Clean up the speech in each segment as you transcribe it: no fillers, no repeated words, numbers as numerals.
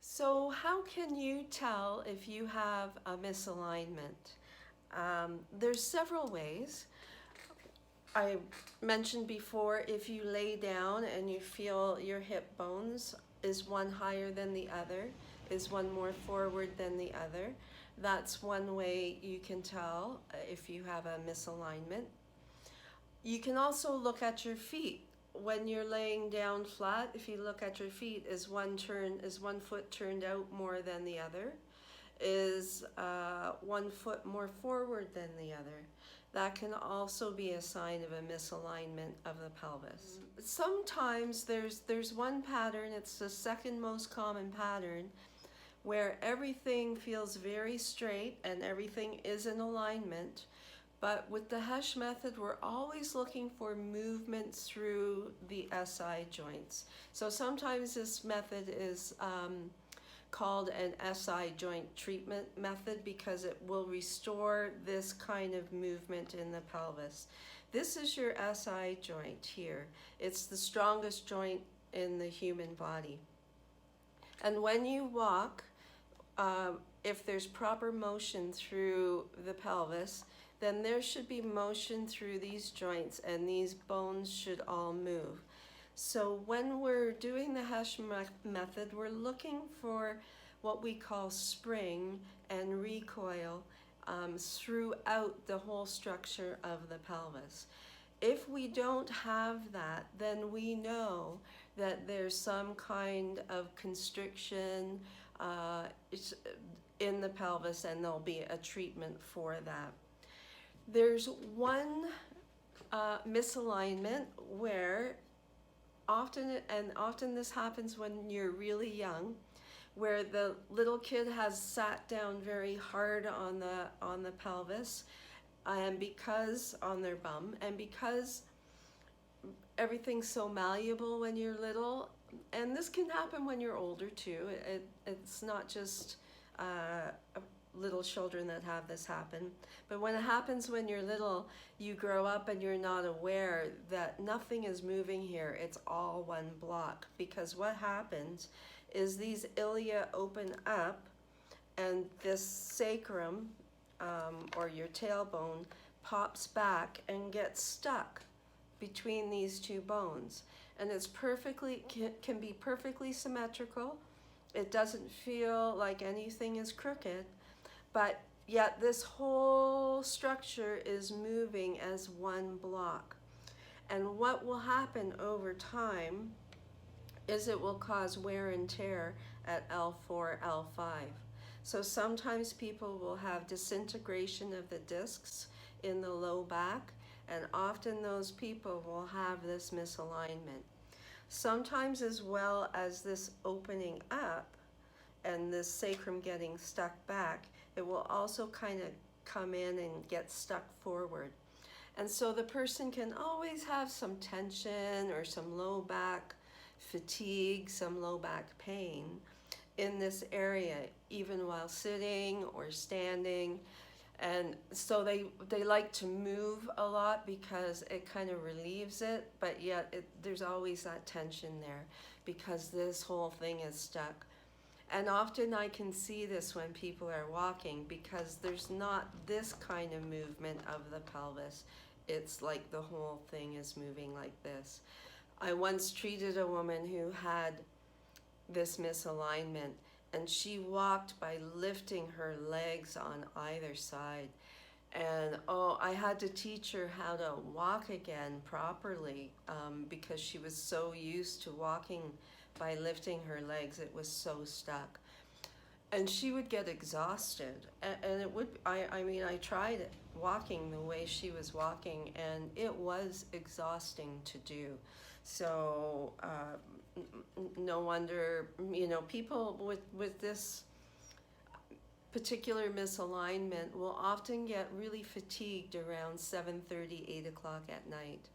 So how can you tell if you have a misalignment? There's several ways. I mentioned before, if you lay down and you feel your hip bones, is one higher than the other? Is one more forward than the other? That's one way you can tell if you have a misalignment. You can also look at your feet. When you're laying down flat, if you look at your feet, is one foot turned out more than the other? Is one foot more forward than the other? That can also be a sign of a misalignment of the pelvis. Sometimes there's one pattern, it's the second most common pattern, where everything feels very straight and everything is in alignment. But with the Hesch method, we're always looking for movement through the SI joints. So sometimes this method is called an SI joint treatment method because it will restore this kind of movement in the pelvis. This is your SI joint here. It's the strongest joint in the human body. And when you walk, if there's proper motion through the pelvis, then there should be motion through these joints and these bones should all move. So when we're doing the Hesch method, we're looking for what we call spring and recoil throughout the whole structure of the pelvis. If we don't have that, then we know that there's some kind of constriction in the pelvis, and there'll be a treatment for that. There's one misalignment where often this happens when you're really young, where the little kid has sat down very hard on the pelvis, and because on their bum, and because everything's so malleable when you're little, and this can happen when you're older too. It's not just little children that have this happen, but when it happens when you're little, you grow up and you're not aware that nothing is moving here. It's all one block, because what happens is these ilia open up and this sacrum or your tailbone pops back and gets stuck between these two bones, and it's can be perfectly symmetrical. It doesn't feel like anything is crooked, but yet this whole structure is moving as one block. And what will happen over time is it will cause wear and tear at L4, L5. So sometimes people will have disintegration of the discs in the low back, and often those people will have this misalignment. Sometimes, as well as this opening up and this sacrum getting stuck back, it will also kind of come in and get stuck forward. And so the person can always have some tension or some low back fatigue, some low back pain in this area, even while sitting or standing. And so they like to move a lot because it kind of relieves it, but yet there's always that tension there because this whole thing is stuck. And often I can see this when people are walking, because there's not this kind of movement of the pelvis. It's like the whole thing is moving like this. I once treated a woman who had this misalignment, and she walked by lifting her legs on either side. And I had to teach her how to walk again properly because she was so used to walking by lifting her legs. It was so stuck. And she would get exhausted. And it would, I mean, I tried it, walking the way she was walking, and it was exhausting to do. So no wonder, people with this particular misalignment will often get really fatigued around 7:30, 8 o'clock at night.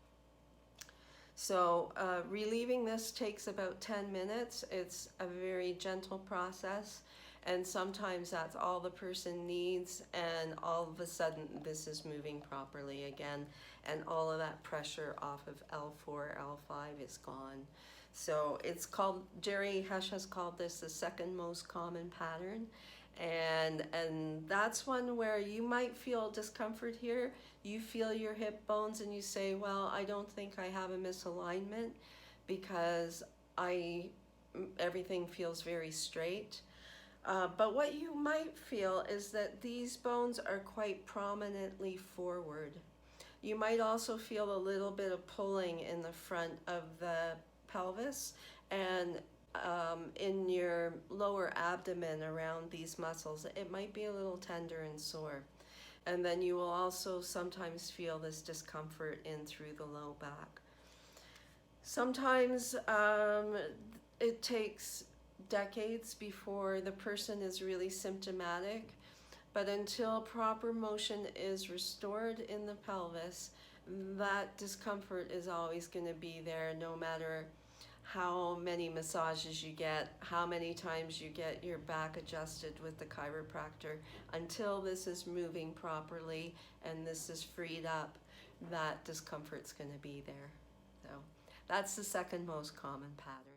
So relieving this takes about 10 minutes. It's a very gentle process, and sometimes that's all the person needs, and all of a sudden this is moving properly again, and all of that pressure off of L4, L5 is gone. So it's called, Jerry Hesch has called this the second most common pattern. And that's one where you might feel discomfort here. You feel your hip bones and you say, well, I don't think I have a misalignment because everything feels very straight. But what you might feel is that these bones are quite prominently forward. You might also feel a little bit of pulling in the front of the pelvis and in your lower abdomen around these muscles. It might be a little tender and sore. And then you will also sometimes feel this discomfort in through the low back. Sometimes it takes decades before the person is really symptomatic. But until proper motion is restored in the pelvis, that discomfort is always going to be there, no matter how many massages you get, how many times you get your back adjusted with the chiropractor. Until this is moving properly and this is freed up, that discomfort's going to be there. So that's the second most common pattern.